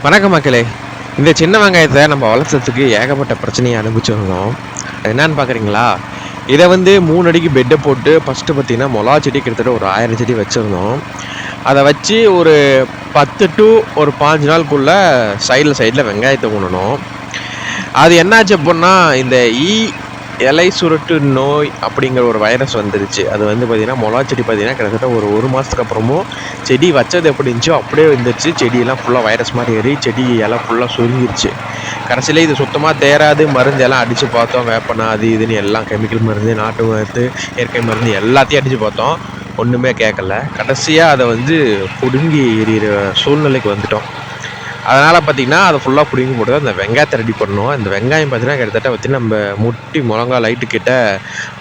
வணக்கம் மக்களே. இந்த சின்ன வெங்காயத்தை நம்ம வளர்த்ததுக்கு ஏகப்பட்ட பிரச்சனையை அனுபவிச்சிருந்தோம். என்னன்னு பார்க்குறீங்களா? இதை வந்து 3 அடிக்கு பெட்டை போட்டு ஃபஸ்ட்டு பார்த்தீங்கன்னா மிளகா செடி கிட்டத்தட்ட ஒரு 1000 செடி வச்சுருந்தோம். அதை வச்சு ஒரு 10 டு ஒரு 15 நாளுக்குள்ளே சைடில் வெங்காயத்தை ஊனணும். அது என்னாச்சு அப்படின்னா, இந்த இலை சுருட்டு நோய் அப்படிங்கிற ஒரு வைரஸ் வந்துருச்சு. அது வந்து பார்த்திங்கன்னா மிளகா செடி பார்த்திங்கன்னா கிட்டத்தட்ட ஒரு மாதத்துக்கு அப்புறமும் செடி வச்சது எப்படி இருந்துச்சோ அப்படியே வந்துருச்சு. செடியெல்லாம் ஃபுல்லாக வைரஸ் மாதிரி ஏறி செடி எல்லாம் ஃபுல்லாக சுருங்கிருச்சு. கடைசியில் இது சுத்தமாக தேராது. மருந்து எல்லாம் அடித்து பார்த்தோம். வேப்பனா அது இதுன்னு எல்லாம் கெமிக்கல் மருந்து, நாட்டு மருந்து, இயற்கை மருந்து எல்லாத்தையும் அடித்து பார்த்தோம். ஒன்றுமே கேட்கல. கடைசியாக அதை வந்து பிடுங்கி எறிகிற சூழ்நிலைக்கு வந்துட்டோம். அதனால் பார்த்திங்கன்னா அதை ஃபுல்லாக பிடிங்கி போட்டு அந்த வெங்காயத்தை ரெடி பண்ணோம். இந்த வெங்காயம் பார்த்திங்கன்னா கிட்டத்தட்ட பார்த்திங்கன்னா நம்ம முட்டி முழங்கா லைட்டு கிட்ட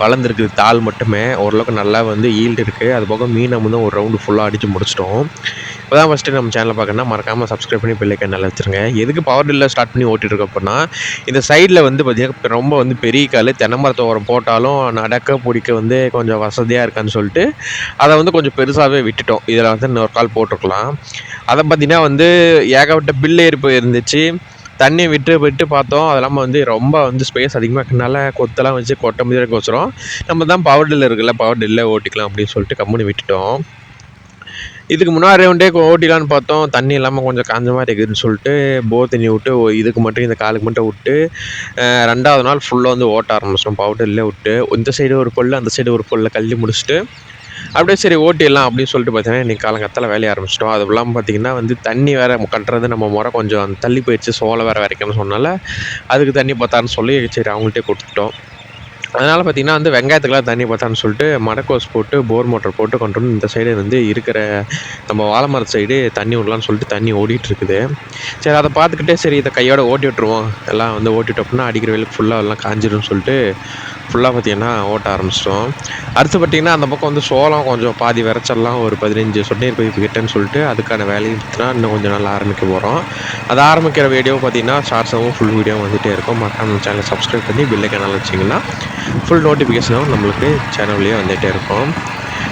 வளர்ந்துருக்குது. தாள் மட்டுமே ஓரளவுக்கு நல்லா வந்து ஈல்டு இருக்குது. அது போக மீனை வந்து ஒரு ரவுண்டு ஃபுல்லாக அடித்து முடிச்சிட்டோம். இப்போ தான் ஃபஸ்ட்டு நம்ம சேனலை பார்க்கணுன்னா மறக்காமல் சப்ஸ்கிரைப் பண்ணி பெல் ஐக்கான் நல்லா வச்சுருங்க. எதுக்கு பவர் டில்லர் ஸ்டார்ட் பண்ணி ஓட்டிகிட்டு அப்படின்னா, இந்த சைடில் வந்து பார்த்திங்கன்னா ரொம்ப வந்து பெரிய கால் தென்னை மரத்தை உரம் போட்டாலும் நடக்க பிடிக்க வந்து கொஞ்சம் வசதியாக இருக்கான்னு சொல்லிட்டு அதை வந்து கொஞ்சம் பெருசாகவே விட்டுட்டோம். இதில் வந்து இன்னொரு கால் போட்டிருக்கலாம். அதை பார்த்திங்கன்னா வந்து ஏகப்பட்ட பில் ஏறி இருந்துச்சு. தண்ணி விட்டு பார்த்தோம். அது இல்லாமல் வந்து ரொம்ப வந்து ஸ்பேஸ் அதிகமாக இருக்கனால கொத்தெல்லாம் வச்சு கொட்ட முடியறதுக்கோசரம் நம்ம தான் பவர் டில்லர் இருக்குல்ல, பவர் டில்லே ஓட்டிக்கலாம் அப்படின்னு சொல்லிட்டு கம்முன்னு விட்டுட்டோம். இதுக்கு முன்னாடி ரவுண்டே ஓட்டிலான்னு பார்த்தோம். தண்ணி இல்லாமல் கொஞ்சம் காஞ்ச மாதிரி இருக்குதுன்னு சொல்லிட்டு போர் தண்ணி விட்டு இதுக்கு மட்டும் இந்த காலுக்கு மட்டும் விட்டு 2வது நாள் ஃபுல்லாக வந்து ஓட்ட ஆரம்பிச்சிட்டோம். பவர் டில்லே விட்டு இந்த சைடு ஒரு பொருள் அந்த சைடு ஒரு பொருளை கள்ளி முடிச்சுட்டு அப்படியே சரி ஓட்டிடலாம் அப்படின்னு சொல்லிட்டு பார்த்தீங்கன்னா இன்றைக்கி காலங்கத்தில் வேலையை ஆரம்பிச்சிட்டோம். அது இல்லாமல் பார்த்திங்கன்னா வந்து தண்ணி வேறு கட்டுறது நம்ம முறை கொஞ்சம் தள்ளி போயிடுச்சு. சோளை வேறு வரைக்கணும்னு சொன்னால அதுக்கு தண்ணி பார்த்தான்னு சொல்லி சரி அவங்கள்ட்டே கொடுத்துட்டோம். அதனால் பார்த்திங்கன்னா வந்து வெங்காயத்துக்கெல்லாம் தண்ணி பார்த்தான்னு சொல்லிட்டு மடக்கோஸ் போட்டு போர் மோட்டர் போட்டு கொண்டு வந்து இந்த சைடு வந்து இருக்கிற நம்ம வாழை மரத்து சைடு தண்ணி விடலான்னு சொல்லிட்டு தண்ணி ஓடிட்டுருக்குது. சரி அதை பார்த்துக்கிட்டே சரி இதை கையோட ஓட்டி விட்டுருவோம். எல்லாம் வந்து ஓட்டிவிட்டோம் அப்படின்னா அடிக்கிற வெயிலுக்கு ஃபுல்லாக எல்லாம் காஞ்சிடும்னு சொல்லிட்டு ஃபுல்லாக பார்த்திங்கன்னா ஓட்ட ஆரம்பிச்சிட்டோம். அடுத்து பார்த்திங்கன்னா அந்த பக்கம் வந்து சோளம் கொஞ்சம் பாதி விரைச்சிடலாம் ஒரு 15 சொட்டு பைப்பு கிட்டேன்னு சொல்லிட்டு அதுக்கான வேலையை பார்த்திங்கன்னா இன்னும் கொஞ்சம் நாள் ஆரம்பிக்க போகிறோம். அது ஆரம்பிக்கிற வீடியோ பார்த்திங்கன்னா ஷார்ட்ஸாகவும் ஃபுல் வீடியோ வந்துகிட்டே இருக்கும். மறக்காம சேனலை சப்ஸ்கிரைப் பண்ணி பெல் ஐக்கான் வச்சிங்கன்னா ஃபுல் நோட்டிஃபிகேஷனும் நம்மளுக்கு சேனல்லையே வந்துகிட்டே இருக்கும்.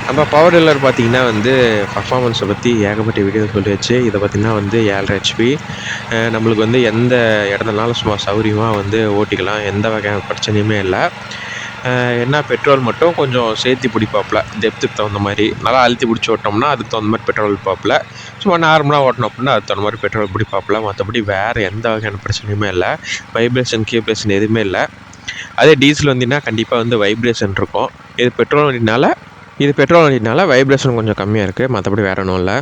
நம்ம பவர் டில்லர் பார்த்திங்கன்னா வந்து பர்ஃபார்மன்ஸை பற்றி ஏகப்பட்ட வீடியோ சொல்லியாச்சு. இதை பார்த்திங்கன்னா வந்து 7.5 HP நம்மளுக்கு வந்து எந்த இடத்துலனாலும் சும்மா சௌகரியமாக வந்து ஓட்டிக்கலாம். எந்த வகையான பிரச்சனையுமே இல்லை. என்ன பெட்ரோல் மட்டும் கொஞ்சம் சேர்த்தி பிடிப்பாப்புல டெப்த்துக்கு தகுந்த மாதிரி. நல்லா அழுத்தி பிடிச்சி ஓட்டினோம்னா அதுக்கு தகுந்த மாதிரி பெட்ரோல் பிடிப்பாப்புல. சும்மா நார்மலாக ஓட்டினோம் அப்படின்னா அதுக்கு தகுந்த மாதிரி பெட்ரோல் பிடிப்பாப்புல. மற்றபடி வேறு எந்த வகையான பிரச்சனையுமே இல்லை. வைப்ரேஷன் கீப்ரேஷன் எதுவுமே இல்லை. அதே டீசல் வண்டினா கண்டிப்பாக வந்து வைப்ரேஷன் இருக்கும். இது பெட்ரோல் வண்டினால வைப்ரேஷன் கொஞ்சம் கம்மியாக இருக்குது. மற்றபடி வேறு ஒன்றும் இல்லை.